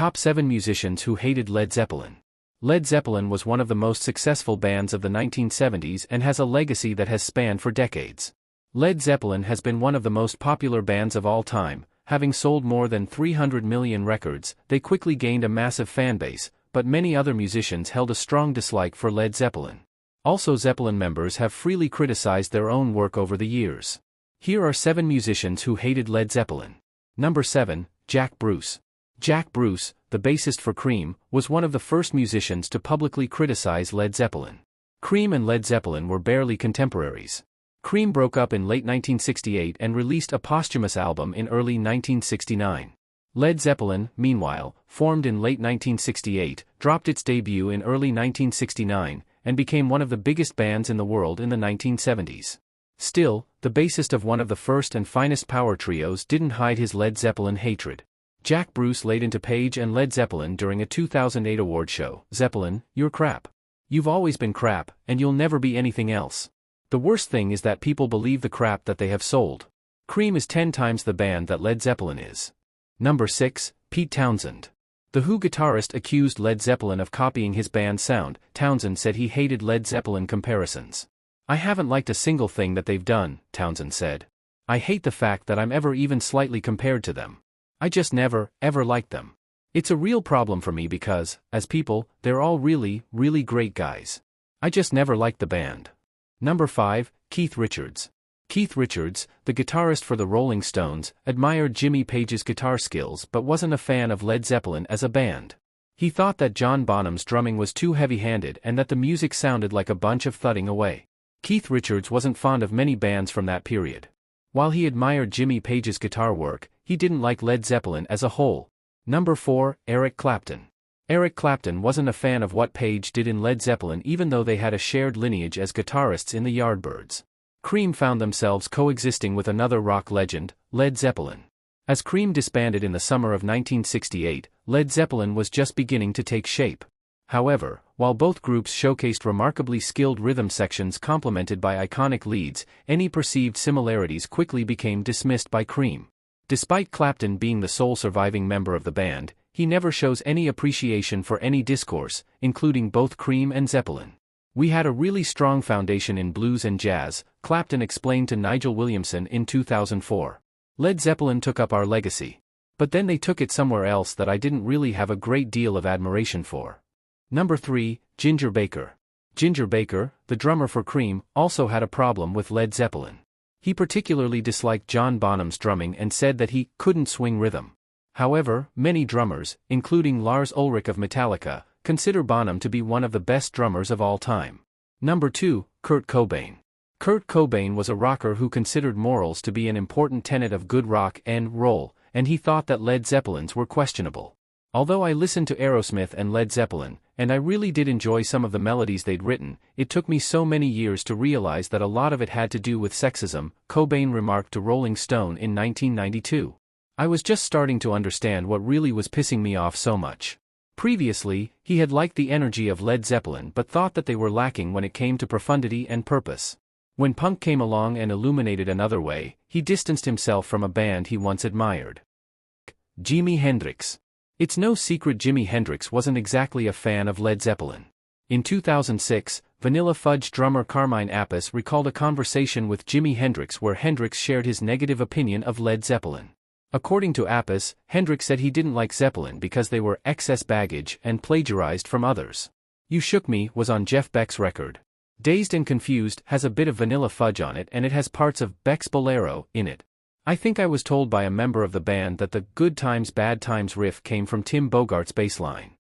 Top 7 Musicians Who Hated Led Zeppelin. Led Zeppelin was one of the most successful bands of the 1970s and has a legacy that has spanned for decades. Led Zeppelin has been one of the most popular bands of all time, having sold more than 300 million records. They quickly gained a massive fanbase, but many other musicians held a strong dislike for Led Zeppelin. Also, Zeppelin members have freely criticized their own work over the years. Here are 7 musicians who hated Led Zeppelin. Number 7, Jack Bruce. Jack Bruce, the bassist for Cream, was one of the first musicians to publicly criticize Led Zeppelin. Cream and Led Zeppelin were barely contemporaries. Cream broke up in late 1968 and released a posthumous album in early 1969. Led Zeppelin, meanwhile, formed in late 1968, dropped its debut in early 1969, and became one of the biggest bands in the world in the 1970s. Still, the bassist of one of the first and finest power trios didn't hide his Led Zeppelin hatred. Jack Bruce laid into Page and Led Zeppelin during a 2008 award show. "Zeppelin, you're crap. You've always been crap, and you'll never be anything else. The worst thing is that people believe the crap that they have sold. Cream is 10 times the band that Led Zeppelin is." Number 6, Pete Townshend. The Who guitarist accused Led Zeppelin of copying his band's sound. Townshend said he hated Led Zeppelin comparisons. "I haven't liked a single thing that they've done," Townshend said. "I hate the fact that I'm ever even slightly compared to them. I just never, ever liked them. It's a real problem for me because, as people, they're all really, really great guys. I just never liked the band." Number 5, Keith Richards. Keith Richards, the guitarist for the Rolling Stones, admired Jimmy Page's guitar skills but wasn't a fan of Led Zeppelin as a band. He thought that John Bonham's drumming was too heavy-handed and that the music sounded like a bunch of thudding away. Keith Richards wasn't fond of many bands from that period. While he admired Jimmy Page's guitar work, he didn't like Led Zeppelin as a whole. Number 4, Eric Clapton. Eric Clapton wasn't a fan of what Page did in Led Zeppelin even though they had a shared lineage as guitarists in the Yardbirds. Cream found themselves coexisting with another rock legend, Led Zeppelin. As Cream disbanded in the summer of 1968, Led Zeppelin was just beginning to take shape. However, while both groups showcased remarkably skilled rhythm sections complemented by iconic leads, any perceived similarities quickly became dismissed by Cream. Despite Clapton being the sole surviving member of the band, he never shows any appreciation for any discourse, including both Cream and Zeppelin. "We had a really strong foundation in blues and jazz," Clapton explained to Nigel Williamson in 2004. "Led Zeppelin took up our legacy. But then they took it somewhere else that I didn't really have a great deal of admiration for." Number 3, Ginger Baker. Ginger Baker, the drummer for Cream, also had a problem with Led Zeppelin. He particularly disliked John Bonham's drumming and said that he couldn't swing rhythm. However, many drummers, including Lars Ulrich of Metallica, consider Bonham to be one of the best drummers of all time. Number 2, Kurt Cobain. Kurt Cobain was a rocker who considered morals to be an important tenet of good rock and roll, and he thought that Led Zeppelins were questionable. "Although I listened to Aerosmith and Led Zeppelin, and I really did enjoy some of the melodies they'd written, it took me so many years to realize that a lot of it had to do with sexism," Cobain remarked to Rolling Stone in 1992. "I was just starting to understand what really was pissing me off so much." Previously, he had liked the energy of Led Zeppelin but thought that they were lacking when it came to profundity and purpose. When punk came along and illuminated another way, he distanced himself from a band he once admired. Jimi Hendrix. It's no secret Jimi Hendrix wasn't exactly a fan of Led Zeppelin. In 2006, Vanilla Fudge drummer Carmine Appice recalled a conversation with Jimi Hendrix where Hendrix shared his negative opinion of Led Zeppelin. According to Appice, Hendrix said he didn't like Zeppelin because they were excess baggage and plagiarized from others. "You Shook Me" was on Jeff Beck's record. Dazed and Confused has a bit of Vanilla Fudge on it and it has parts of Beck's Bolero in it. "I think I was told by a member of the band that the Good Times Bad Times riff came from Tim Bogart's bass line.